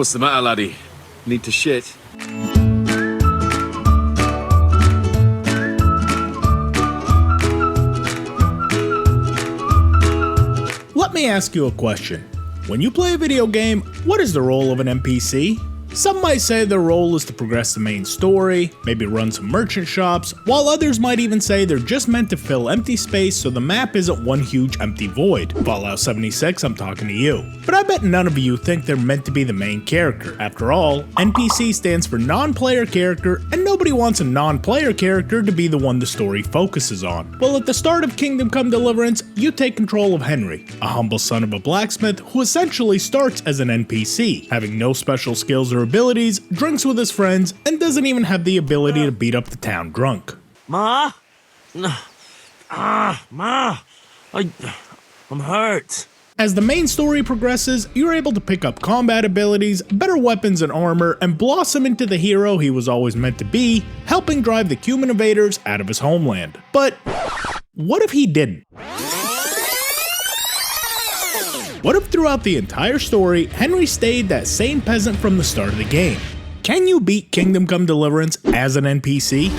What's the matter, laddie? Need to shit? Let me ask you a question. When you play a video game, what is the role of an NPC? Some might say their role is to progress the main story, maybe run some merchant shops, while others might even say they're just meant to fill empty space so the map isn't one huge empty void. Fallout 76, I'm talking to you. But I bet none of you think they're meant to be the main character. After all, NPC stands for non-player character, and nobody wants a non-player character to be the one the story focuses on. Well, at the start of Kingdom Come Deliverance, you take control of Henry, a humble son of a blacksmith who essentially starts as an NPC, having no special skills or abilities, drinks with his friends, and doesn't even have the ability to beat up the town drunk. Ma? Ma, I'm hurt. As the main story progresses, you're able to pick up combat abilities, better weapons and armor, and blossom into the hero he was always meant to be, helping drive the human invaders out of his homeland. But what if he didn't? What if throughout the entire story, Henry stayed that same peasant from the start of the game? Can you beat Kingdom Come Deliverance as an NPC?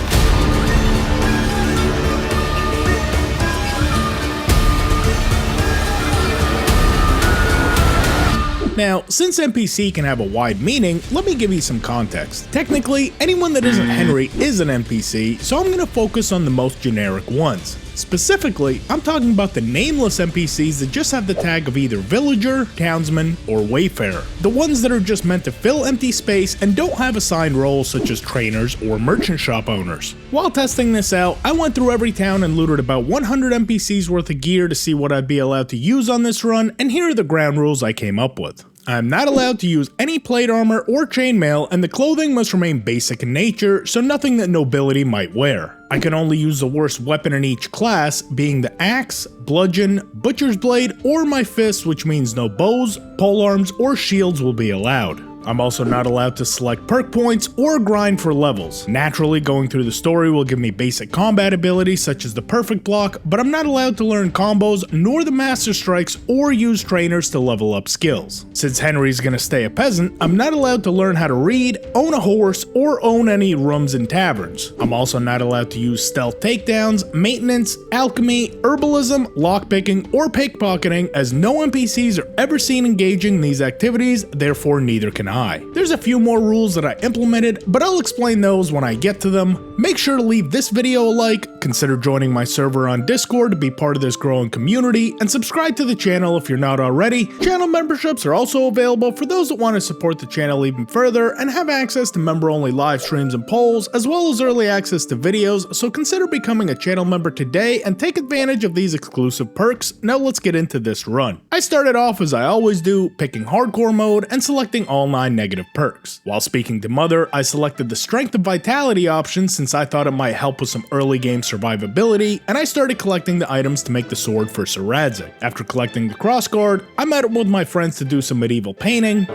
Now, since NPC can have a wide meaning, let me give you some context. Technically, anyone that isn't Henry is an NPC, so I'm going to focus on the most generic ones. Specifically, I'm talking about the nameless NPCs that just have the tag of either villager, townsman, or wayfarer. The ones that are just meant to fill empty space and don't have assigned roles such as trainers or merchant shop owners. While testing this out, I went through every town and looted about 100 NPCs worth of gear to see what I'd be allowed to use on this run, and here are the ground rules I came up with. I'm not allowed to use any plate armor or chainmail, and the clothing must remain basic in nature, so nothing that nobility might wear. I can only use the worst weapon in each class, being the axe, bludgeon, butcher's blade, or my fist, which means no bows, polearms, or shields will be allowed. I'm also not allowed to select perk points or grind for levels. Naturally, going through the story will give me basic combat abilities such as the perfect block, but I'm not allowed to learn combos nor the master strikes or use trainers to level up skills. Since Henry's gonna stay a peasant, I'm not allowed to learn how to read, own a horse, or own any rooms and taverns. I'm also not allowed to use stealth takedowns, maintenance, alchemy, herbalism, lockpicking, or pickpocketing, as no NPCs are ever seen engaging in these activities, therefore neither can I. There's a few more rules that I implemented, but I'll explain those when I get to them. Make sure to leave this video a like, consider joining my server on Discord to be part of this growing community, and subscribe to the channel if you're not already. Channel memberships are also available for those that want to support the channel even further and have access to member-only live streams and polls, as well as early access to videos, so consider becoming a channel member today and take advantage of these exclusive perks. Now let's get into this run. I started off as I always do, picking hardcore mode and selecting all 9 negative perks. While speaking to Mother, I selected the Strength and Vitality option since I thought it might help with some early game survivability, and I started collecting the items to make the sword for Sir Radzig. After collecting the crossguard, I met up with my friends to do some medieval painting.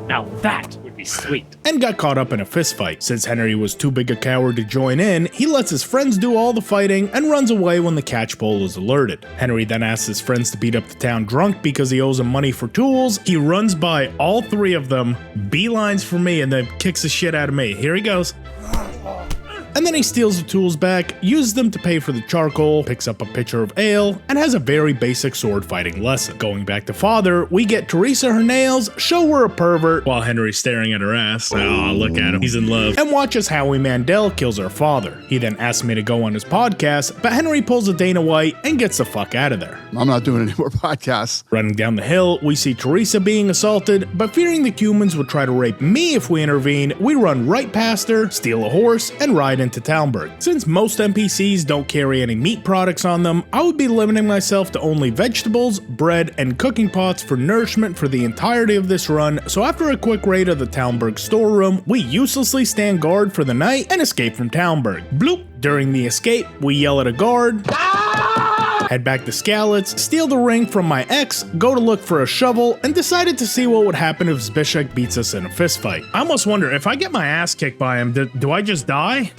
Now that would be sweet. And got caught up in a fistfight. Since Henry was too big a coward to join in, he lets his friends do all the fighting and runs away when the catchpole is alerted. Henry then asks his friends to beat up the town drunk because he owes them money for tools. He runs by all 3 of them, beelines for me, and then kicks the shit out of me. Here he goes. And then he steals the tools back, uses them to pay for the charcoal, picks up a pitcher of ale, and has a very basic sword fighting lesson. Going back to Father, we get Teresa her nails, show her a pervert, while Henry's staring at her ass. Oh, look at him, he's in love. And watches Howie Mandel kills her father. He then asks me to go on his podcast, but Henry pulls a Dana White and gets the fuck out of there. I'm not doing any more podcasts. Running down the hill, we see Teresa being assaulted, but fearing the humans would try to rape me if we intervene, we run right past her, steal a horse, and ride into Talmberg. Since most NPCs don't carry any meat products on them, I would be limiting myself to only vegetables, bread, and cooking pots for nourishment for the entirety of this run, so after a quick raid of the Talmberg storeroom, we uselessly stand guard for the night and escape from Talmberg. Bloop! During the escape, we yell at a guard, head back to Skalitz, steal the ring from my ex, go to look for a shovel, and decided to see what would happen if Zbyszek beats us in a fistfight. I almost wonder, if I get my ass kicked by him, do I just die?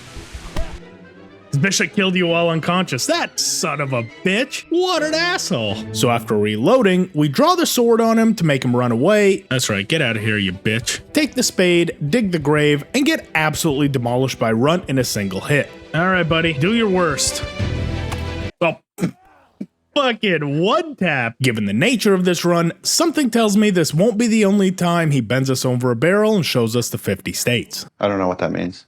Bishop killed you while unconscious. That son of a bitch. What an asshole. So after reloading, we draw the sword on him to make him run away. That's right, get out of here, you bitch. Take the spade, dig the grave, and get absolutely demolished by Runt in a single hit. All right, buddy, do your worst. Oh, fucking one tap. Given the nature of this run, something tells me this won't be the only time he bends us over a barrel and shows us the 50 states. I don't know what that means.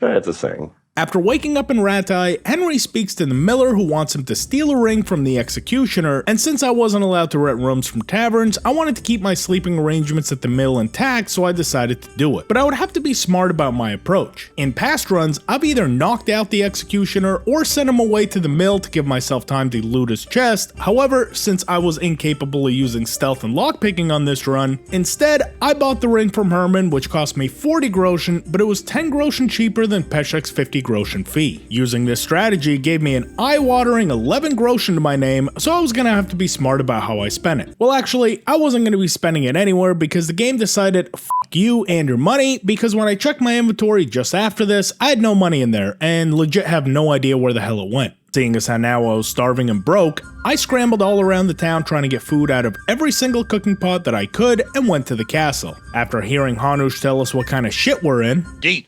It's a thing. After waking up in Ratai, Henry speaks to the miller who wants him to steal a ring from the executioner, and since I wasn't allowed to rent rooms from taverns, I wanted to keep my sleeping arrangements at the mill intact, so I decided to do it. But I would have to be smart about my approach. In past runs, I've either knocked out the executioner or sent him away to the mill to give myself time to loot his chest. However, since I was incapable of using stealth and lockpicking on this run, instead, I bought the ring from Herman, which cost me 40 groschen, but it was 10 groschen cheaper than Peshek's 50 groschen fee. Using this strategy gave me an eye-watering 11 groschen to my name, so I was gonna have to be smart about how I spent it. Well, actually, I wasn't gonna be spending it anywhere because the game decided f you and your money, because when I checked my inventory just after this, I had no money in there and legit have no idea where the hell it went. Seeing as how now I was starving and broke, I scrambled all around the town trying to get food out of every single cooking pot that I could and went to the castle. After hearing Hanush tell us what kind of shit we're in, Deep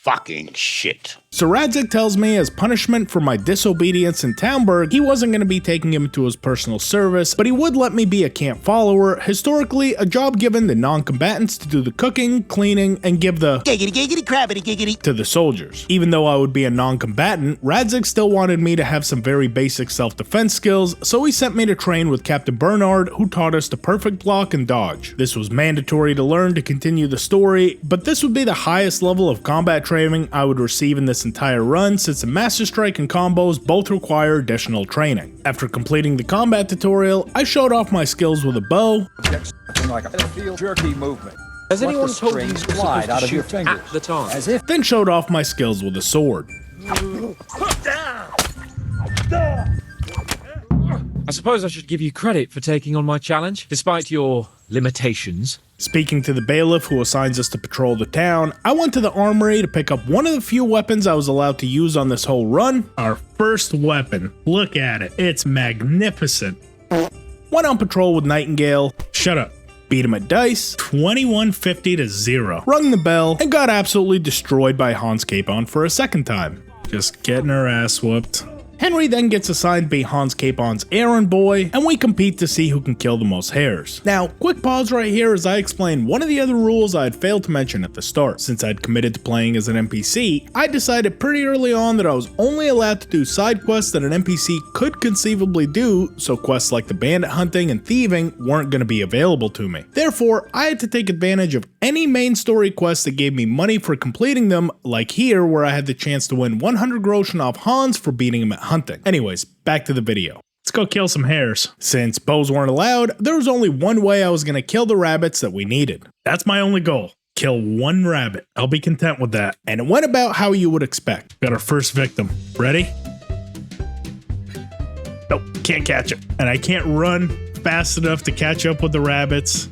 fucking shit. so Radzig tells me as punishment for my disobedience in Townburg, he wasn't going to be taking him into his personal service, but he would let me be a camp follower, historically a job given to non-combatants to do the cooking, cleaning, and give the Giggity, giggity, crabbity, giggity. to the soldiers. Even though I would be a non-combatant, Radzig still wanted me to have some very basic self-defense skills, so he sent me to train with Captain Bernard, who taught us the perfect block and dodge. This was mandatory to learn to continue the story, but this would be the highest level of combat training I would receive in this entire run, since the Master Strike and combos both require additional training. After completing the combat tutorial, I showed off my skills with a bow, Like a feel jerky movement. Has anyone the told you you're strings supposed glide to out of your shoot fingers? at the target? As if then showed off my skills with a sword. I suppose I should give you credit for taking on my challenge, despite your limitations. Speaking to the bailiff who assigns us to patrol the town, I went to the armory to pick up one of the few weapons I was allowed to use on this whole run. Our first weapon. Look at it. It's magnificent. Went on patrol with Nightingale. Shut up. Beat him at dice, 2150 to 0. Rung the bell, and got absolutely destroyed by Hans Capon for a second time. Just getting her ass whooped. Henry then gets assigned to be Hans Capon's errand boy, and we compete to see who can kill the most hares. Now, quick pause right here as I explain one of the other rules I had failed to mention at the start. Since I'd committed to playing as an NPC, I decided pretty early on that I was only allowed to do side quests that an NPC could conceivably do, so quests like the bandit hunting and thieving weren't going to be available to me. Therefore, I had to take advantage of any main story quests that gave me money for completing them, like here where I had the chance to win 100 groschen off Hans for beating him at hunting. Anyways, back to the video. Let's go kill some hares. Since bows weren't allowed, there was only one way I was going to kill the rabbits that we needed. That's my only goal. Kill one rabbit. I'll be content with that. And it went about how you would expect. Got our first victim. Ready? Nope, can't catch it. And I can't run fast enough to catch up with the rabbits.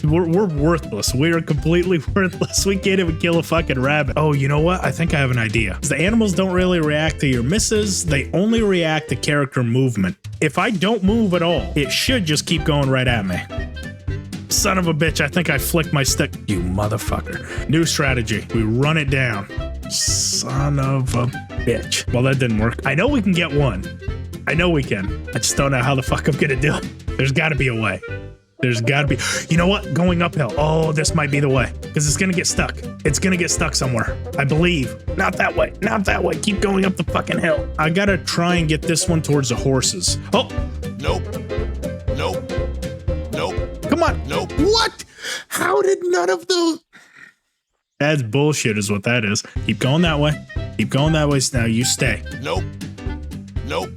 We're worthless. We are completely worthless. We can't even kill a fucking rabbit. Oh, you know what? I think I have an idea. The animals don't really react to your misses. They only react to character movement. If I don't move at all, it should just keep going right at me. Son of a bitch, I think I flicked my stick. You motherfucker. New strategy. We run it down. Son of a bitch. Well, that didn't work. I know we can get one. I know we can. I just don't know how the fuck I'm gonna do it. There's gotta be a way. There's gotta be. You know what? Going uphill. Oh, this might be the way. Because it's gonna get stuck. It's gonna get stuck somewhere. I believe. Not that way. Not that way. Keep going up the fucking hill. I gotta try and get this one towards the horses. Oh! Nope. Nope. Nope. Come on. Nope. What? How did none of those... That's bullshit is what that is. Keep going that way. Keep going that way. Now you stay. Nope. Nope.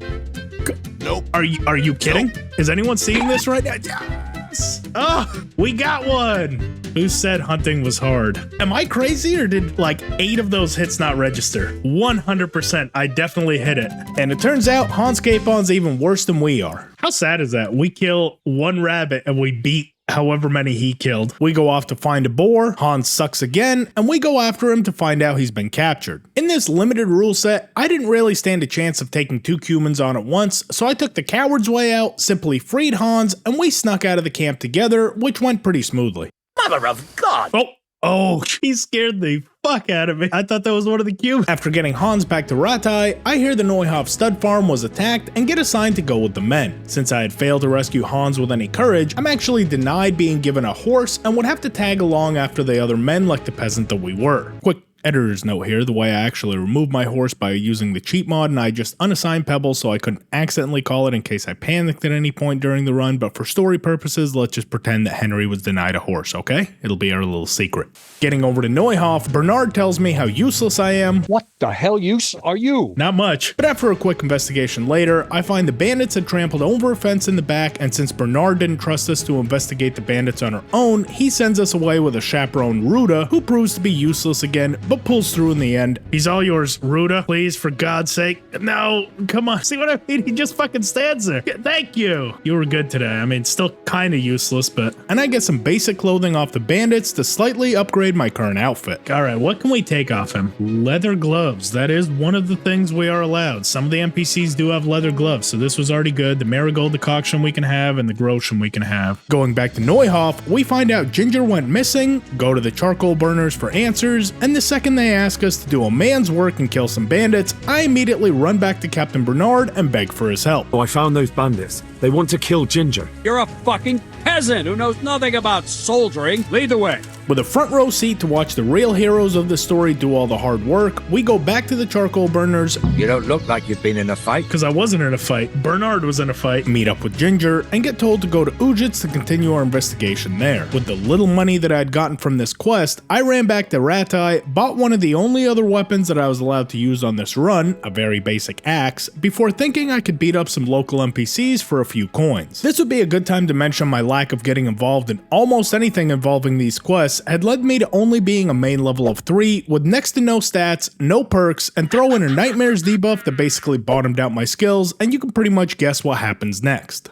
Nope. Are you kidding? Nope. Is anyone seeing this right now? Yes! Oh, we got one! Who said hunting was hard? Am I crazy or did like 8 of those hits not register? 100%, I definitely hit it. And it turns out Hans Capon's even worse than we are. How sad is that? We kill one rabbit and we beat however many he killed. We go off to find a boar, Hans sucks again, and we go after him to find out he's been captured. In this limited rule set, I didn't really stand a chance of taking 2 humans on at once, so I took the coward's way out, simply freed Hans, and we snuck out of the camp together, which went pretty smoothly. Mother of God! Oh, he scared the fuck out of me. I thought that was one of the cubes. After getting Hans back to Ratai, I hear the Neuhof stud farm was attacked and get assigned to go with the men. Since I had failed to rescue Hans with any courage, I'm actually denied being given a horse and would have to tag along after the other men like the peasant that we were. Quick editor's note here, the way I actually removed my horse by using the cheat mod, and I just unassigned Pebble so I couldn't accidentally call it in case I panicked at any point during the run, but for story purposes, let's just pretend that Henry was denied a horse, okay? It'll be our little secret. Getting over to Neuhof, Bernard tells me how useless I am. What the hell use are you? Not much. But after a quick investigation later, I find the bandits had trampled over a fence in the back, and since Bernard didn't trust us to investigate the bandits on our own, he sends us away with a chaperone, Ruda, who proves to be useless again, but pulls through in the end. He's all yours, Ruda. Please, for God's sake. No, come on. See what I mean? He just fucking stands there. Thank you. You were good today. I mean, still kind of useless, but... And I get some basic clothing off the bandits to slightly upgrade my current outfit. All right, what can we take off him? Leather gloves. That is one of the things we are allowed. Some of the NPCs do have leather gloves, so this was already good. The marigold decoction we can have and the Groschen we can have. Going back to Neuhof, we find out Ginger went missing, go to the charcoal burners for answers, and the second they ask us to do a man's work and kill some bandits, I immediately run back to Captain Bernard and beg for his help. Oh, I found those bandits. They want to kill Ginger. You're a fucking peasant who knows nothing about soldiering. Lead the way. With a front row seat to watch the real heroes of the story do all the hard work, we go back to the charcoal burners. You don't look like you've been in a fight. Because I wasn't in a fight. Bernard was in a fight. Meet up with Ginger and get told to go to Ujits to continue our investigation there. With the little money that I had gotten from this quest, I ran back to Ratai, bought one of the only other weapons that I was allowed to use on this run, a very basic axe, before thinking I could beat up some local NPCs for a few coins. This would be a good time to mention my lack of getting involved in almost anything involving these quests had led me to only being a main level of 3 with next to no stats, no perks, and throw in a Nightmares debuff that basically bottomed out my skills, and you can pretty much guess what happens next.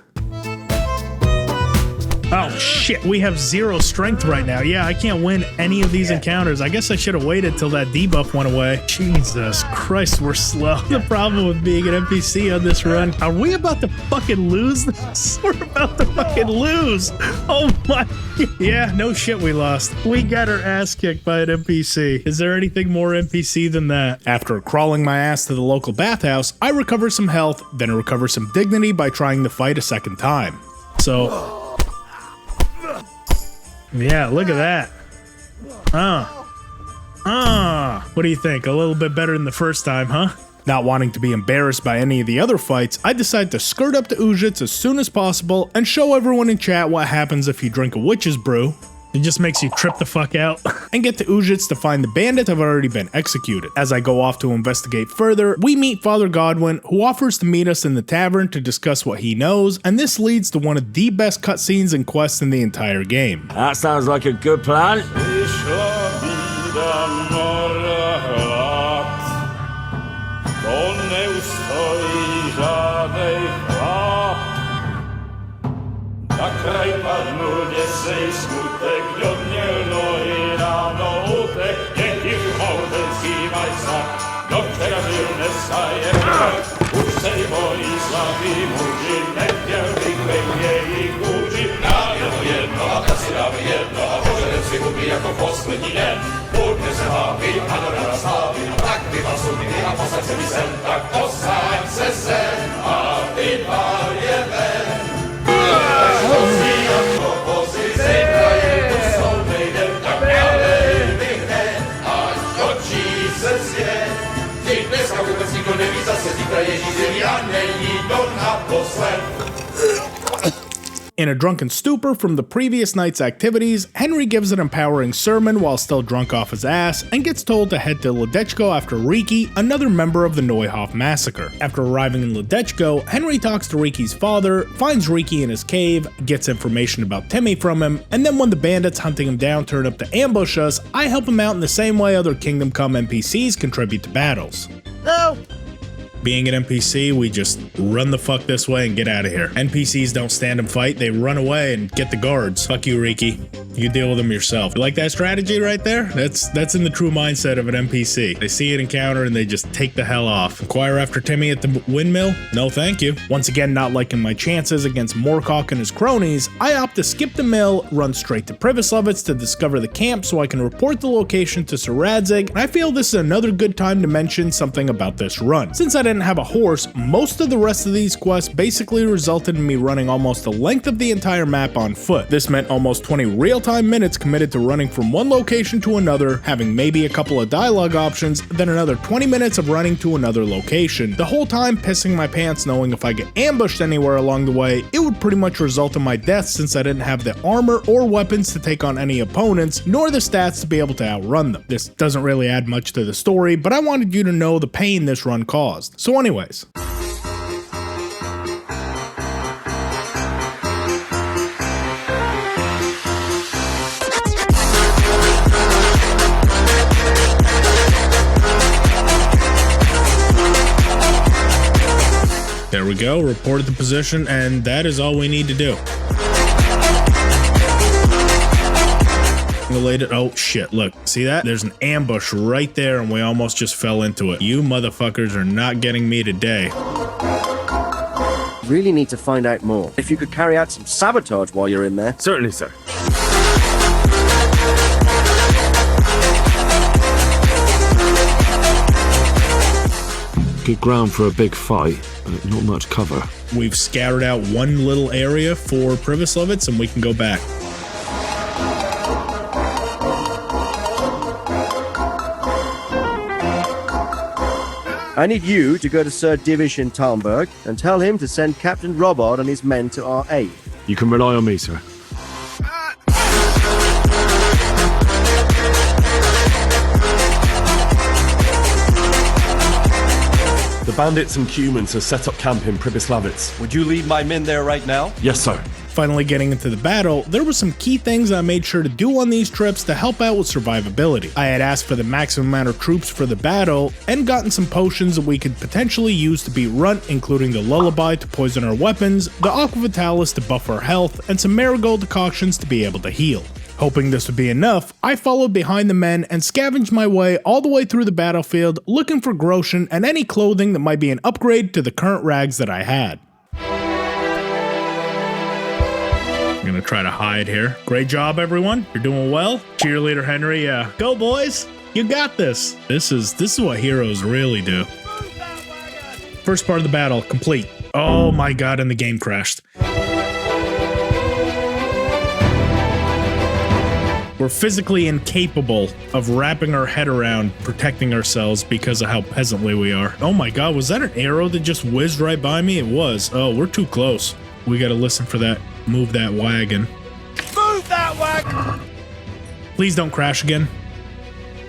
Oh shit, we have 0 strength right now. Yeah, I can't win any of these encounters. I guess I should have waited till that debuff went away. Jesus Christ, we're slow. The problem with being an NPC on this run. Are we about to fucking lose this? We're about to fucking lose. Oh my. Yeah, no shit, we lost. We got our ass kicked by an NPC. Is there anything more NPC than that? After crawling my ass to the local bathhouse, I recover some health, then recover some dignity by trying to fight a second time. So... yeah, look at that. What do you think? A little bit better than the first time, huh? Not wanting to be embarrassed by any of the other fights, I decide to skirt up to Ujits as soon as possible and show everyone in chat what happens if you drink a witch's brew. It just makes you trip the fuck out. And get to Ujits to find the bandit have already been executed. As I go off to investigate further, we meet Father Godwin, who offers to meet us in the tavern to discuss what he knows, and this leads to one of the best cutscenes and quests in the entire game. That sounds like a good plan. Kraj padnu niesej smutek, jodnielno I ráno útek, jediv małtenský majsa, do včera byl nesaje krok, už se bojí slavý muži, nechtěl bych ve jejich kůži. Dáme jedno a ta si dáme jedno a požadem si hubí jako poslední den. Půjďme se hápí a do rana slávy, tak vyval sudy a posaď se mi sem, tak posaď se sem a vypál je ven. In a drunken stupor from the previous night's activities, Henry gives an empowering sermon while still drunk off his ass and gets told to head to Ledechko after Riki, another member of the Neuhof massacre. After arriving in Ledechko, Henry talks to Riki's father, finds Riki in his cave, gets information about Timmy from him, and then when the bandits hunting him down turn up to ambush us, I help him out in the same way other Kingdom Come NPCs contribute to battles. No! Being an NPC, we just run the fuck this way and get out of here. NPCs don't stand and fight, they run away and get the guards. Fuck you, Riki. You deal with them yourself. You like that strategy right there? That's in the true mindset of an NPC. They see an encounter and they just take the hell off. Inquire after Timmy at the windmill? No thank you. Once again, not liking my chances against Moorcock and his cronies, I opt to skip the mill, run straight to Privislovitz to discover the camp so I can report the location to Sir Radzig, and I feel this is another good time to mention something about this run. Since I didn't have a horse, most of the rest of these quests basically resulted in me running almost the length of the entire map on foot. This meant almost 20 real-time minutes committed to running from one location to another, having maybe a couple of dialogue options, then another 20 minutes of running to another location. The whole time pissing my pants knowing if I get ambushed anywhere along the way, it would pretty much result in my death since I didn't have the armor or weapons to take on any opponents, nor the stats to be able to outrun them. This doesn't really add much to the story, but I wanted you to know the pain this run caused. So anyways. There we go, reported the position, and that is all we need to do. Oh shit, look, see that? There's an ambush right there and we almost just fell into it. You motherfuckers are not getting me today. Really need to find out more. If you could carry out some sabotage while you're in there. Certainly, sir. Good ground for a big fight, but not much cover. We've scattered out one little area for Privislovitz and we can go back. I need you to go to Sir Divish in Talmberg and tell him to send Captain Robard and his men to our aid. You can rely on me, sir. The bandits and humans have set up camp in Privislavitz. Would you lead my men there right now? Yes, sir. Finally getting into the battle, there were some key things I made sure to do on these trips to help out with survivability. I had asked for the maximum amount of troops for the battle, and gotten some potions that we could potentially use to beat Runt, including the Lullaby to poison our weapons, the Aqua Vitalis to buff our health, and some Marigold decoctions to be able to heal. Hoping this would be enough, I followed behind the men and scavenged my way all the way through the battlefield looking for Groshen and any clothing that might be an upgrade to the current rags that I had. I'm gonna try to hide here. Great job, everyone. You're doing well. Cheerleader Henry, yeah. Go, boys. You got this. This is what heroes really do. First part of the battle complete. Oh my god, and the game crashed. We're physically incapable of wrapping our head around protecting ourselves because of how peasantly we are. Oh my god, was that an arrow that just whizzed right by me? It was. Oh, we're too close. We gotta listen for that. Move that wagon. Move that wagon! Please don't crash again.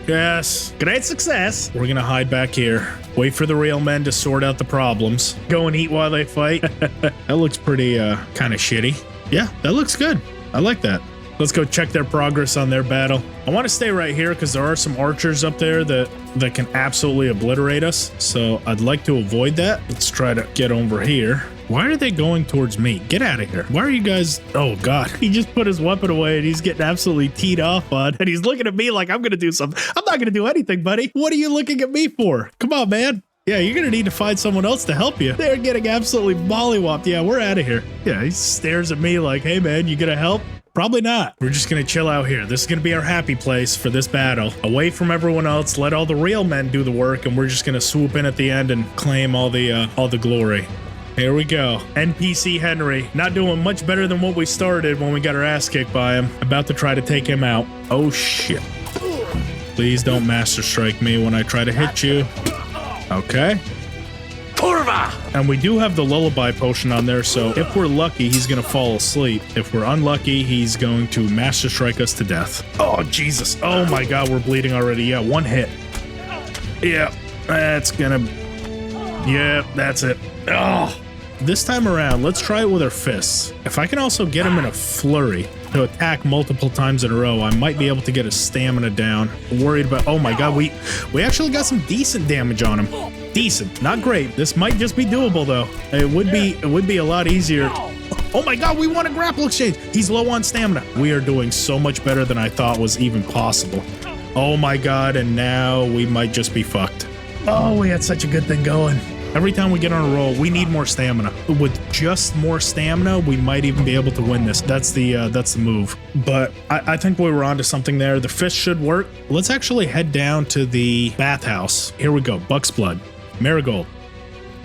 Yes. Great success. We're gonna hide back here. Wait for the real men to sort out the problems. Go and eat while they fight. That looks pretty, kind of shitty. Yeah, that looks good. I like that. Let's go check their progress on their battle. I want to stay right here because there are some archers up there that can absolutely obliterate us. So I'd like to avoid that. Let's try to get over here. Why are they going towards me? Get out of here. Why are you guys... Oh, God. He just put his weapon away and he's getting absolutely teed off on. And he's looking at me like I'm going to do something. I'm not going to do anything, buddy. What are you looking at me for? Come on, man. Yeah, you're going to need to find someone else to help you. They're getting absolutely mollywopped. Yeah, we're out of here. Yeah, he stares at me like, hey, man, you going to help? Probably not. We're just gonna chill out here. This is gonna be our happy place for this battle. Away from everyone else, let all the real men do the work, and we're just gonna swoop in at the end and claim all the glory. Here we go. NPC Henry. Not doing much better than what we started when we got our ass kicked by him. About to try to take him out. Oh shit. Please don't master strike me when I try to hit you. Okay. Kurva! And we do have the lullaby potion on there, so if we're lucky, he's gonna fall asleep. If we're unlucky, he's going to master strike us to death. Oh, Jesus. Oh my god, we're bleeding already. Yeah, one hit. Yeah, that's gonna... Yeah, that's it. Oh. This time around, let's try it with our fists. If I can also get him in a flurry. to attack multiple times in a row, I might be able to get his stamina down. I'm worried about, oh my god, we actually got some decent damage on him. Decent, not great. This might just be doable though. It would be a lot easier. Oh my god, we won a grapple exchange. He's low on stamina. We are doing so much better than I thought was even possible. Oh my god, and now we might just be fucked. Oh, we had such a good thing going. Every time we get on a roll, we need more stamina. With just more stamina, we might even be able to win this. That's the move. But I think we were onto something there. The fist should work. Let's actually head down to the bathhouse. Here we go. Buck's Blood, Marigold,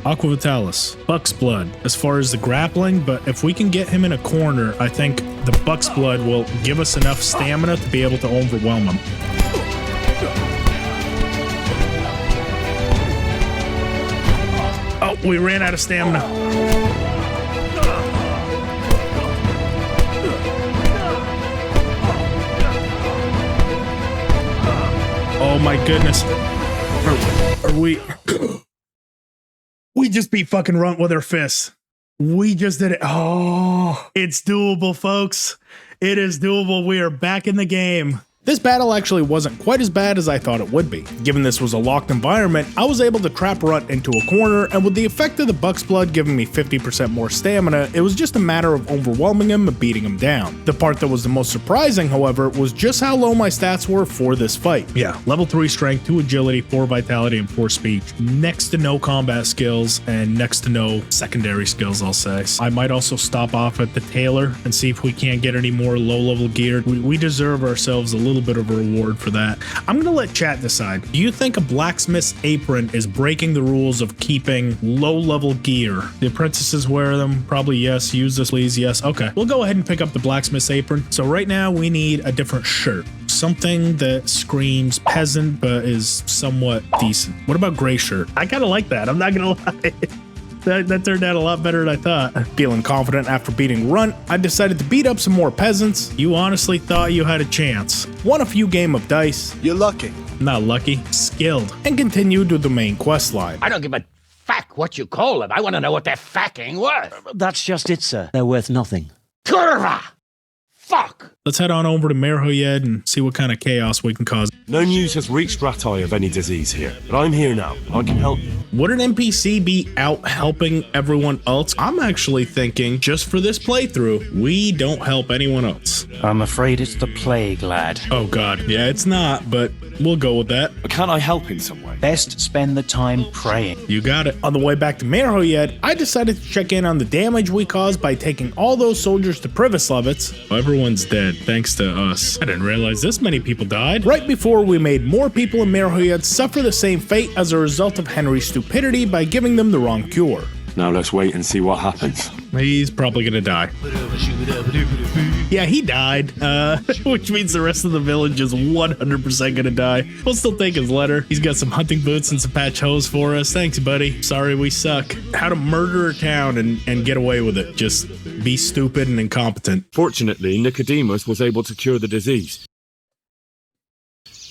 Aqua Vitalis, Buck's Blood as far as the grappling, but if we can get him in a corner, I think the Buck's Blood will give us enough stamina to be able to overwhelm him. Oh, we ran out of stamina. Oh my goodness. Are we... We just beat fucking Runt with our fists. We just did it. Oh, it's doable, folks. It is doable. We are back in the game. This battle actually wasn't quite as bad as I thought it would be. Given this was a locked environment, I was able to trap Runt into a corner, and with the effect of the Buck's Blood giving me 50% more stamina, it was just a matter of overwhelming him and beating him down. The part that was the most surprising, however, was just how low my stats were for this fight. Yeah, level 3 strength, 2 agility, 4 vitality, and 4 speech. Next to no combat skills, and next to no secondary skills, I'll say. I might also stop off at the tailor and see if we can't get any more low-level gear. We deserve ourselves a little bit of a reward for that. I'm gonna let chat decide. Do you think a blacksmith's apron is breaking the rules of keeping low-level gear? The apprentices wear them? Probably yes. Use this, please. Yes. Okay. We'll go ahead and pick up the blacksmith's apron. So right now we need a different shirt. Something that screams peasant but is somewhat decent. What about gray shirt? I kind of like that. I'm not gonna lie. That turned out a lot better than I thought. Feeling confident after beating Runt, I decided to beat up some more peasants. You honestly thought you had a chance. Won a few game of dice. You're lucky. Not lucky, skilled. And continued with the main quest line. I don't give a fuck what you call them. I want to know what they're fucking worth. That's just it, sir. They're worth nothing. Kurva! Fuck! Let's head on over to Merhoyed and see what kind of chaos we can cause. No news has reached Ratai of any disease here, but I'm here now. I can help you. Would an NPC be out helping everyone else? I'm actually thinking, just for this playthrough, we don't help anyone else. I'm afraid it's the plague, lad. Oh god, yeah, it's not, but we'll go with that. But can't I help in some way? Best spend the time praying. You got it. On the way back to Merhoyed, I decided to check in on the damage we caused by taking all those soldiers to Privislevitz. Everyone's dead, thanks to us. I didn't realize this many people died. Right before we made more people in Merhoyed suffer the same fate as a result of Henry's stupidity by giving them the wrong cure. Now let's wait and see what happens. He's probably gonna die. Yeah, he died, which means the rest of the village is 100% gonna die. We'll still take his letter. He's got some hunting boots and some patch hose for us. Thanks, buddy. Sorry we suck. How to murder a town and get away with it. Just be stupid and incompetent. Fortunately, Nicodemus was able to cure the disease.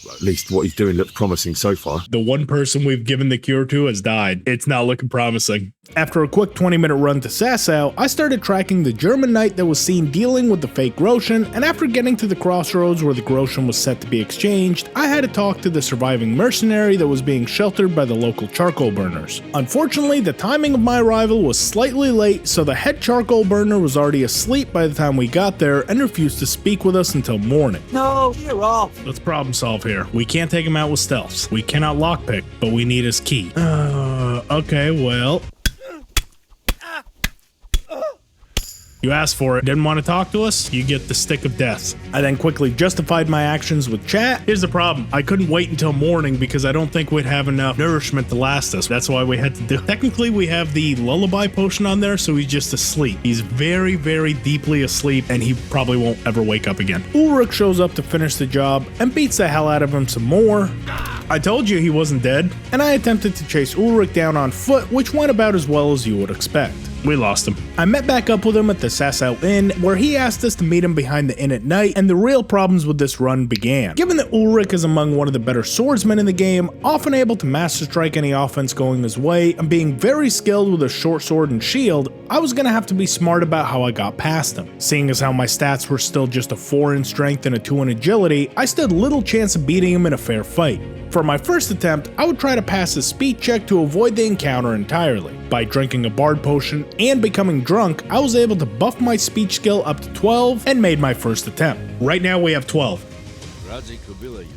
Well, at least what he's doing looks promising so far. The one person we've given the cure to has died. It's not looking promising. After a quick 20-minute run to Sasau, I started tracking the German knight that was seen dealing with the fake Groshen, and after getting to the crossroads where the Groshen was set to be exchanged, I had to talk to the surviving mercenary that was being sheltered by the local charcoal burners. Unfortunately, the timing of my arrival was slightly late, so the head charcoal burner was already asleep by the time we got there and refused to speak with us until morning. No, you're off. Let's problem solve here. We can't take him out with stealths. We cannot lockpick, but we need his key. Okay, well... You asked for it. Didn't want to talk to us? You get the stick of death. I then quickly justified my actions with chat. Here's the problem. I couldn't wait until morning because I don't think we'd have enough nourishment to last us. That's why we had to do it. Technically, we have the lullaby potion on there, so he's just asleep. He's very, very deeply asleep, and he probably won't ever wake up again. Ulrich shows up to finish the job and beats the hell out of him some more. I told you he wasn't dead. and I attempted to chase Ulrich down on foot, which went about as well as you would expect. We lost him. I met back up with him at the Sasau Inn, where he asked us to meet him behind the inn at night, and the real problems with this run began. Given that Ulrich is among one of the better swordsmen in the game, often able to master strike any offense going his way, and being very skilled with a short sword and shield, I was gonna have to be smart about how I got past him. Seeing as how my stats were still just a 4 in strength and a 2 in agility, I stood little chance of beating him in a fair fight. For my first attempt, I would try to pass a speed check to avoid the encounter entirely. By drinking a bard potion and becoming drunk, I was able to buff my speech skill up to 12 and made my first attempt. Right now we have 12.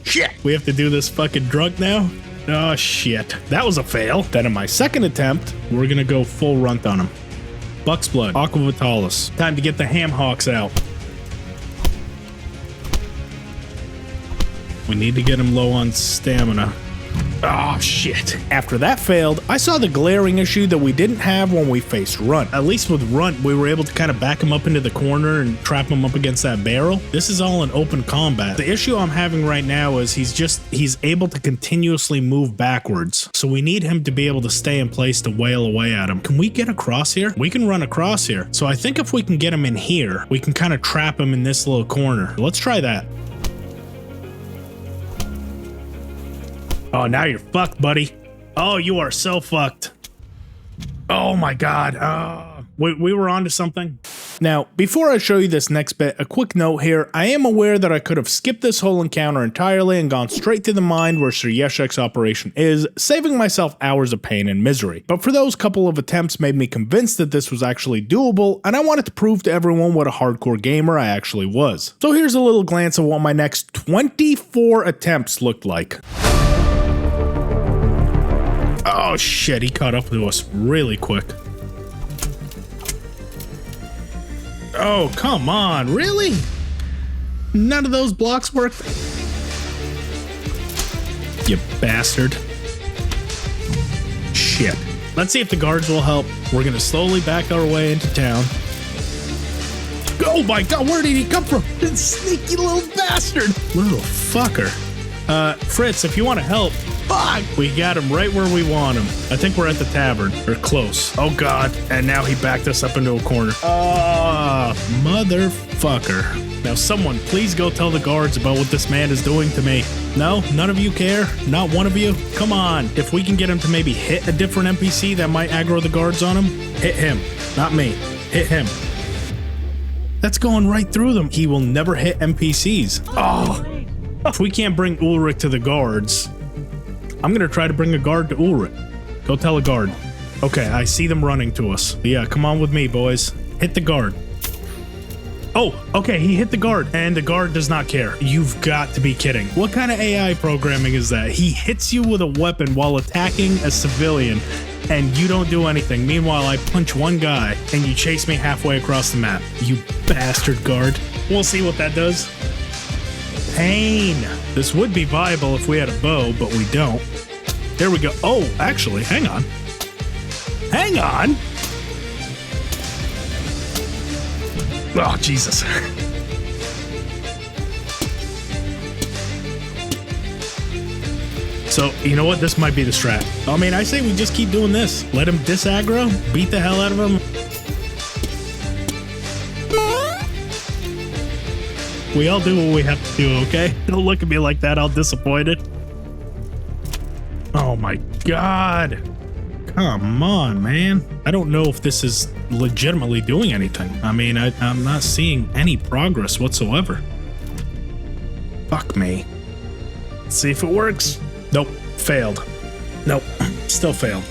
Shit! We have to do this fucking drunk now? Oh shit. That was a fail. Then in my second attempt, we're gonna go full runt on him. Buck's Blood, Aqua Vitalis. Time to get the ham hocks out. We need to get him low on stamina. Oh shit. After that failed, I saw the glaring issue that we didn't have when we faced Runt. At least with Runt, we were able to kind of back him up into the corner and trap him up against that barrel. This is all in open combat. The issue I'm having right now is he's able to continuously move backwards. So we need him to be able to stay in place to wail away at him. Can we get across here? We can run across here. So I think if we can get him in here, we can kind of trap him in this little corner. Let's try that. Oh, now you're fucked, buddy. Oh, you are so fucked. Oh my god. We were onto something. Now, before I show you this next bit, a quick note here. I am aware that I could have skipped this whole encounter entirely and gone straight to the mine where Sir Yeshek's operation is, saving myself hours of pain and misery. But for those couple of attempts made me convinced that this was actually doable, and I wanted to prove to everyone what a hardcore gamer I actually was. So here's a little glance of what my next 24 attempts looked like. Oh shit, he caught up to us really quick. Oh, come on, really? None of those blocks worked? You bastard. Shit. Let's see if the guards will help. We're gonna slowly back our way into town. Oh my god, where did he come from? This sneaky little bastard. Little fucker. Fritz, if you want to help. Fuck! We got him right where we want him. I think we're at the tavern. Or close. Oh god. And now he backed us up into a corner. Motherfucker. Now someone please go tell the guards about what this man is doing to me. No? None of you care? Not one of you? Come on. If we can get him to maybe hit a different NPC that might aggro the guards on him, hit him. Not me. Hit him. That's going right through them. He will never hit NPCs. Oh. If we can't bring Ulrich to the guards, I'm gonna try to bring a guard to Ulrich. Go tell a guard. Okay, I see them running to us. Yeah, come on with me, boys. Hit the guard. Oh, okay, he hit the guard, and the guard does not care. You've got to be kidding. What kind of AI programming is that? He hits you with a weapon while attacking a civilian, and you don't do anything. Meanwhile, I punch one guy, and you chase me halfway across the map. You bastard guard. We'll see what that does. Pain. This would be viable if we had a bow, but we don't. There we go. Oh, actually, hang on. Hang on. Oh, Jesus. So, you know what? This might be the strat. I mean, I say we just keep doing this. Let him disaggro, beat the hell out of him. We all do what we have to do, okay? Don't look at me like that, I'll disappointed. Oh my god. Come on, man. I don't know if this is legitimately doing anything. I mean, I'm not seeing any progress whatsoever. Fuck me. Let's see if it works. Nope, failed. Nope, still failed.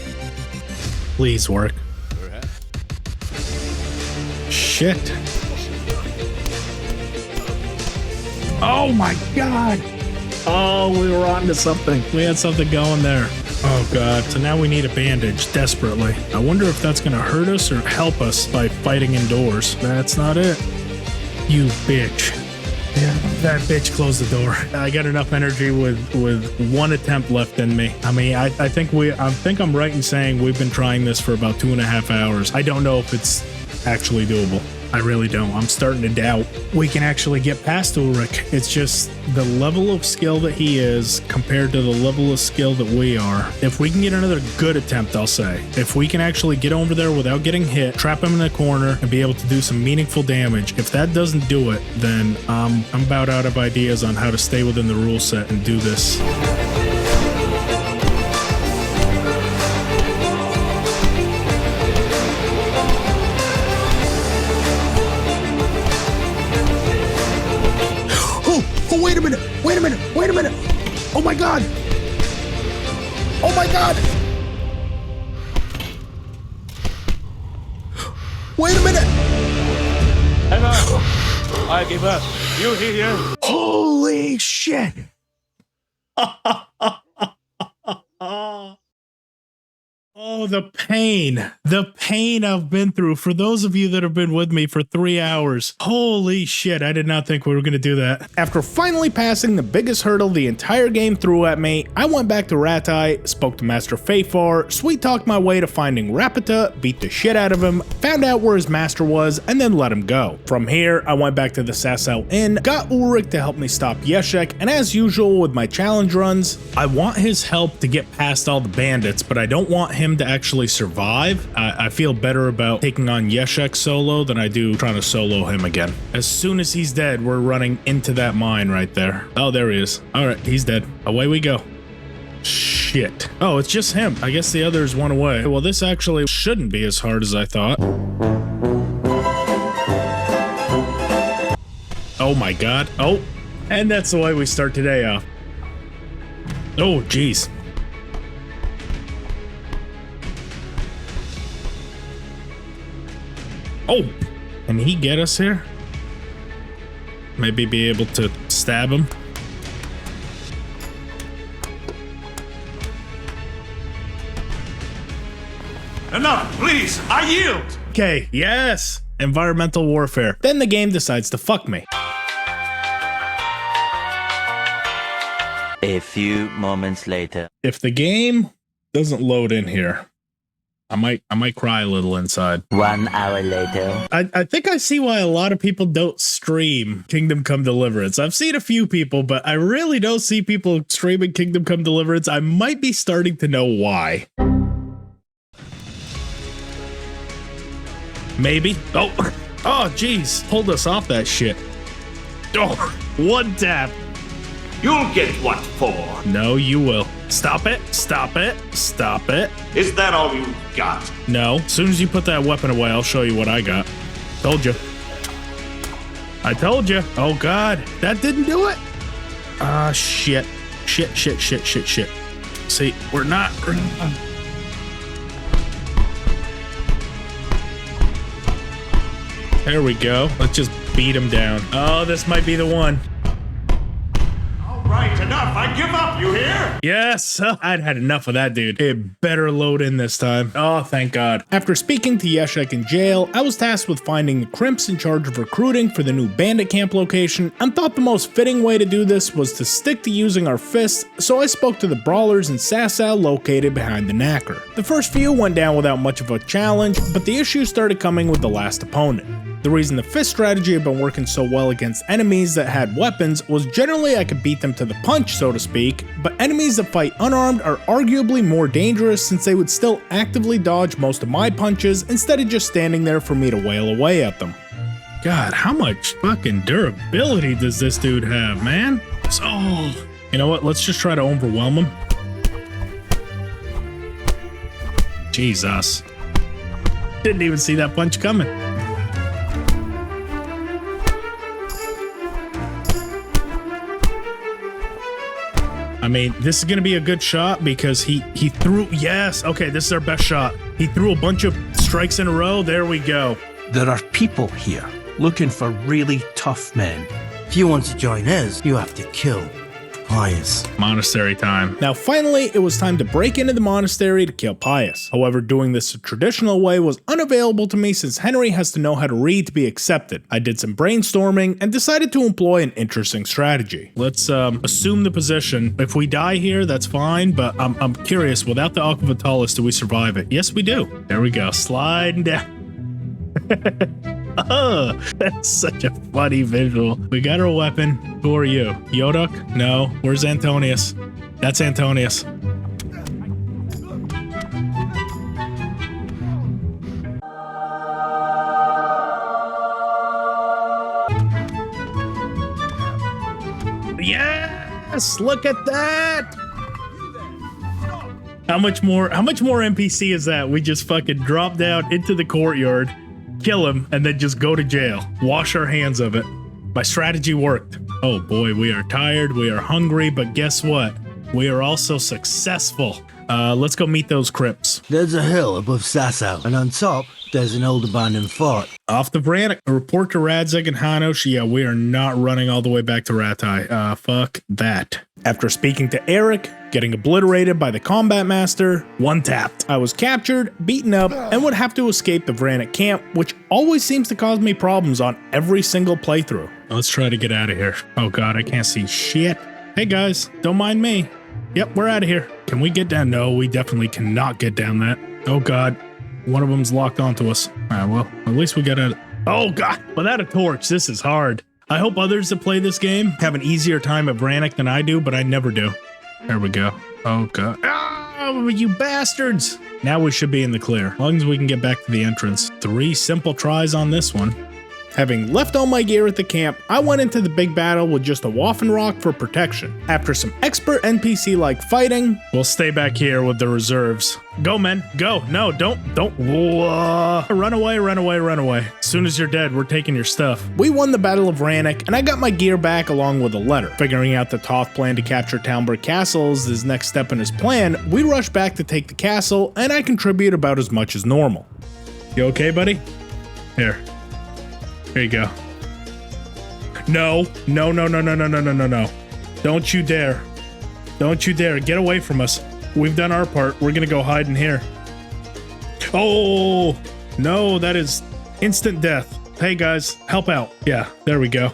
Please work. Shit. Oh my god! Oh, we were onto something. We had something going there. Oh god, so now we need a bandage, desperately. I wonder if that's gonna hurt us or help us by fighting indoors. That's not it. You bitch. Yeah, that bitch closed the door. I got enough energy with one attempt left in me. I mean, I think I'm right in saying we've been trying this for about 2.5 hours. I don't know if it's actually doable. I really don't. I'm starting to doubt we can actually get past Ulrich. It's just the level of skill that he is compared to the level of skill that we are. If we can get another good attempt, I'll say. If we can actually get over there without getting hit, trap him in a corner, and be able to do some meaningful damage, if that doesn't do it, then I'm about out of ideas on how to stay within the rule set and do this. Oh, wait a minute! Wait a minute! Wait a minute! Oh my god! Oh my god! Wait a minute! Enough! I give up. You hear? Holy shit! Oh, the pain I've been through. For those of you that have been with me for 3 hours, holy shit, I did not think we were going to do that. After finally passing the biggest hurdle the entire game threw at me, I went back to Ratai, spoke to Master Fafar, sweet-talked my way to finding Rapita, beat the shit out of him, found out where his master was, and then let him go. From here, I went back to the Sasau Inn, got Ulrich to help me stop Yeshek, and as usual with my challenge runs, I want his help to get past all the bandits, but I don't want him to actually survive. I feel better about taking on Yeshek solo than I do trying to solo him again. As soon as he's dead, we're running into that mine right there. Oh, there he is. All right, he's dead. Away we go. Shit. Oh, it's just him. I guess the others went away. Well, this actually shouldn't be as hard as I thought. Oh my god. Oh, and that's the way we start today off. Oh, geez. Oh, can he get us here? Maybe be able to stab him. Enough, please, I yield. Okay, yes, environmental warfare. Then the game decides to fuck me. A few moments later. If the game doesn't load in here, I might cry a little inside. 1 hour later. I think I see why a lot of people don't stream Kingdom Come Deliverance. I've seen a few people, but I really don't see people streaming Kingdom Come Deliverance. I might be starting to know why. Maybe. Oh, geez. Pulled us off that shit. Oh, one tap. You'll get what for. No, you will. Stop it. Stop it. Stop it. Is that all you got? No. As soon as you put that weapon away, I'll show you what I got. Told you. I told you. Oh, God. That didn't do it? Ah, shit. Shit. See, we're not... There we go. Let's just beat him down. Oh, this might be the one. Right, enough. I give up, you hear? Yes, I'd had enough of that, dude. It better load in this time. Oh, thank God. After speaking to Yeshek in jail, I was tasked with finding the crimps in charge of recruiting for the new bandit camp location, and thought the most fitting way to do this was to stick to using our fists, so I spoke to the brawlers in Sasau located behind the Knacker. The first few went down without much of a challenge, but the issues started coming with the last opponent. The reason the fist strategy had been working so well against enemies that had weapons was generally I could beat them to the punch, so to speak, but enemies that fight unarmed are arguably more dangerous since they would still actively dodge most of my punches instead of just standing there for me to wail away at them. God, how much fucking durability does this dude have, man? So, you know what, let's just try to overwhelm him. Jesus. Didn't even see that punch coming. I mean, this is going to be a good shot because he threw... Yes, okay, this is our best shot. He threw a bunch of strikes in a row. There we go. There are people here looking for really tough men. If you want to join us, you have to kill Pius. Monastery time. Now, finally, it was time to break into the monastery to kill Pius. However, doing this the traditional way was unavailable to me since Henry has to know how to read to be accepted. I did some brainstorming and decided to employ an interesting strategy. Let's assume the position. If we die here, that's fine, but I'm curious, without the Aqua Vitalis, do we survive it? Yes, we do. There we go, sliding down. That's such a funny visual. We got our weapon. Who are you? Yodok? No. Where's Antonius? That's Antonius. Yes! Look at that! How much more NPC is that? We just fucking drop down into the courtyard, kill him, and then just go to jail. Wash our hands of it. My strategy worked. Oh boy, we are tired, we are hungry, but guess what? We are also successful. Let's go meet those crypts. There's a hill above Sasau, and on top, there's an old abandoned fort. Off the Brannock, a report to Radzig and Hanos. Yeah, we are not running all the way back to Ratai. Fuck that. After speaking to Eric, getting obliterated by the combat master, one-tapped. I was captured, beaten up, and would have to escape the Brannock camp, which always seems to cause me problems on every single playthrough. Let's try to get out of here. Oh god, I can't see shit. Hey guys, don't mind me. Yep, we're out of here. Can we get down? No, we definitely cannot get down that. Oh god. One of them's locked onto us. Well, at least we got out. Oh god, without a torch, this is hard. I hope others that play this game have an easier time at Brannock than I do, but I never do. There we go. Oh god. Oh, you bastards! Now we should be in the clear, as long as we can get back to the entrance. 3 simple tries on this one. Having left all my gear at the camp, I went into the big battle with just a Waffen Rock for protection. After some expert NPC-like fighting, we'll stay back here with the reserves. Go, men, go. No, don't. Run away, run away, run away. As soon as you're dead, we're taking your stuff. We won the Battle of Rannoch, and I got my gear back along with a letter. Figuring out the Toth plan to capture Talmberg Castle is his next step in his plan, we rush back to take the castle, and I contribute about as much as normal. You okay, buddy? Here. There you go. No. Don't you dare. Don't you dare. Get away from us. We've done our part. We're gonna go hide in here. Oh, no, that is instant death. Hey guys, help out. Yeah, there we go.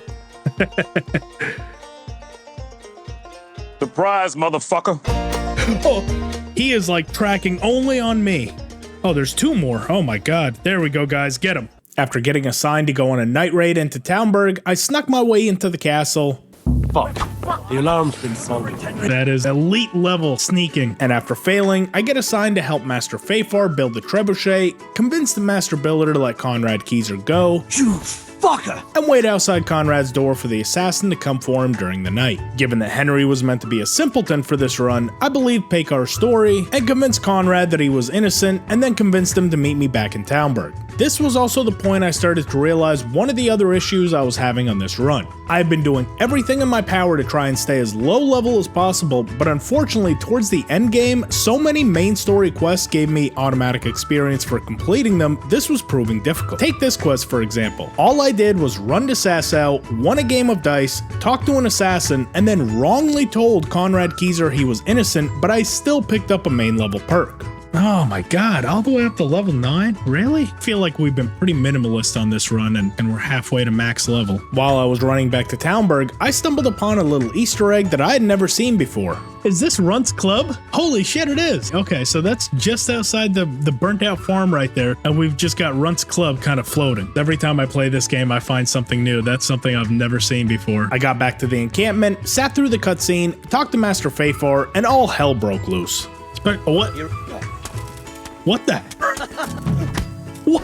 Surprise, motherfucker. Oh, he is like tracking only on me. Oh, there's 2 more. Oh my god. There we go, guys. Get him. After getting assigned to go on a night raid into Talmberg, I snuck my way into the castle. Fuck. The alarm's been sounded. That is elite level sneaking. And after failing, I get assigned to help Master Fafar build the trebuchet, convince the Master Builder to let Conrad Keyser go. You fucker! And wait outside Conrad's door for the assassin to come for him during the night. Given that Henry was meant to be a simpleton for this run, I believed Pekar's story and convinced Conrad that he was innocent, and then convinced him to meet me back in Talmberg. This was also the point I started to realize one of the other issues I was having on this run. I had been doing everything in my power to try and stay as low level as possible, but unfortunately towards the end game, so many main story quests gave me automatic experience for completing them, this was proving difficult. Take this quest for example. All I did was run to Sasau, won a game of dice, talked to an assassin, and then wrongly told Conrad Keyser he was innocent, but I still picked up a main level perk. Oh my god, all the way up to level 9? Really? I feel like we've been pretty minimalist on this run and we're halfway to max level. While I was running back to Talmberg, I stumbled upon a little Easter egg that I had never seen before. Is this Runt's Club? Holy shit, it is! Okay, so that's just outside the burnt out farm right there, and we've just got Runt's Club kind of floating. Every time I play this game, I find something new. That's something I've never seen before. I got back to the encampment, sat through the cutscene, talked to Master Fafar, and all hell broke loose. What? What the? What?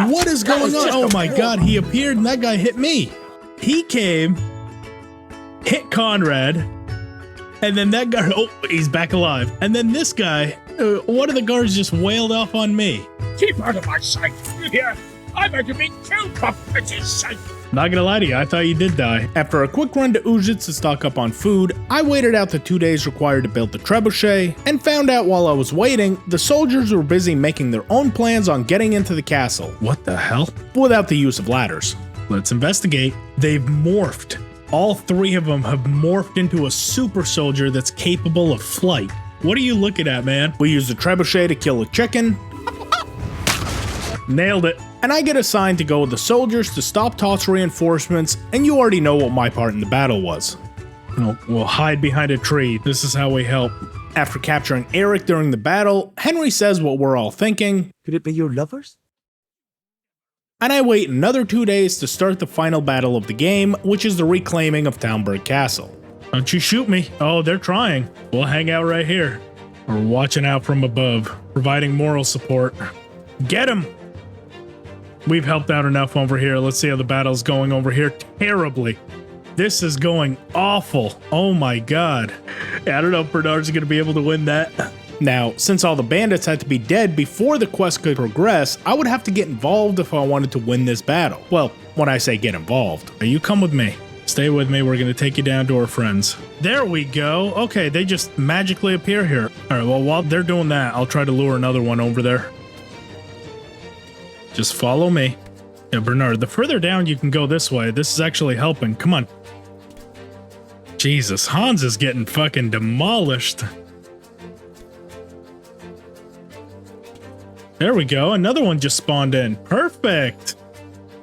What is going on? Oh my god, he appeared and that guy hit me. He came, hit Conrad, and then that guy, oh, he's back alive. And then this guy, one of the guards just wailed off on me. Keep out of my sight. You hear? I'm going to be killed for pity's sake. Not gonna lie to you, I thought you did die. After a quick run to Uzhitz to stock up on food, I waited out the 2 days required to build the trebuchet, and found out while I was waiting, the soldiers were busy making their own plans on getting into the castle. What the hell? Without the use of ladders. Let's investigate. They've morphed. All 3 of them have morphed into a super soldier that's capable of flight. What are you looking at, man? We use the trebuchet to kill a chicken. Nailed it. And I get assigned to go with the soldiers to stop Toth's reinforcements, and you already know what my part in the battle was. We'll hide behind a tree. This is how we help. After capturing Eric during the battle, Henry says what we're all thinking. Could it be your lovers? and I wait another 2 days to start the final battle of the game, which is the reclaiming of Talmberg Castle. Don't you shoot me. Oh, they're trying. We'll hang out right here. We're watching out from above, providing moral support. Get him! We've helped out enough over here. Let's see how the battle's going over here. Terribly. This is going awful. Oh my god. I don't know if Bernard's going to be able to win that. Now, since all the bandits had to be dead before the quest could progress, I would have to get involved if I wanted to win this battle. Well, when I say get involved, you come with me. Stay with me, we're gonna take you down to our friends. There we go. Okay, they just magically appear here. Alright, well, while they're doing that, I'll try to lure another one over there. Just follow me. Yeah, Bernard, the further down you can go this way, this is actually helping. Come on. Jesus, Hans is getting fucking demolished. There we go, another one just spawned in. Perfect.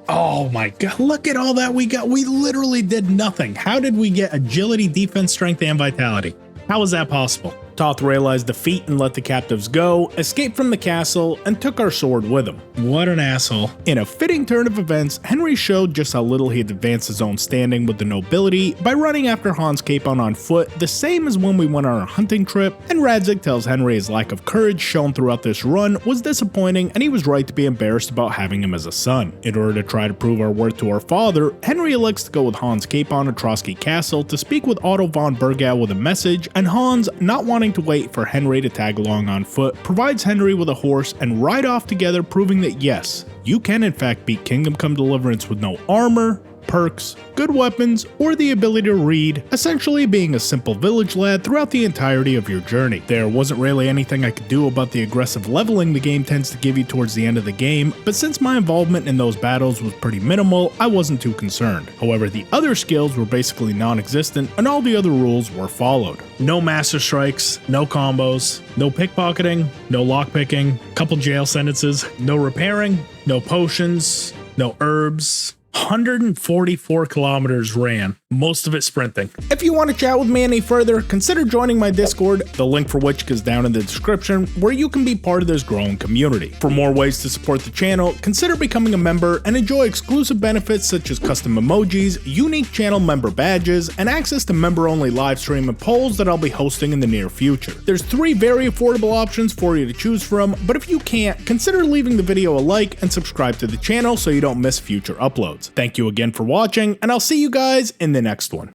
Oh my god, look at all that we got. We literally did nothing. How did we get agility, defense, strength, and vitality? How is that possible? Toth realized defeat and let the captives go, escaped from the castle, and took our sword with him. What an asshole. In a fitting turn of events, Henry showed just how little he had advanced his own standing with the nobility by running after Hans Capon on foot, the same as when we went on our hunting trip, and Radzig tells Henry his lack of courage shown throughout this run was disappointing and he was right to be embarrassed about having him as a son. In order to try to prove our worth to our father, Henry elects to go with Hans Capon to Trotsky Castle to speak with Otto von Bergau with a message, and Hans, not wanting to wait for Henry to tag along on foot, provides Henry with a horse and ride off together, proving that yes, you can in fact beat Kingdom Come Deliverance with no armor, perks, good weapons, or the ability to read, essentially being a simple village lad throughout the entirety of your journey. There wasn't really anything I could do about the aggressive leveling the game tends to give you towards the end of the game, but since my involvement in those battles was pretty minimal, I wasn't too concerned. However, the other skills were basically non-existent and all the other rules were followed. No master strikes, no combos, no pickpocketing, no lockpicking, couple jail sentences, no repairing, no potions, no herbs. 144 kilometers ran, most of it sprinting. If you want to chat with me any further, consider joining my Discord, the link for which is down in the description, where you can be part of this growing community. For more ways to support the channel, consider becoming a member and enjoy exclusive benefits such as custom emojis, unique channel member badges, and access to member-only live stream and polls that I'll be hosting in the near future. There's 3 very affordable options for you to choose from, but if you can't, consider leaving the video a like and subscribe to the channel so you don't miss future uploads. Thank you again for watching, and I'll see you guys in the next one.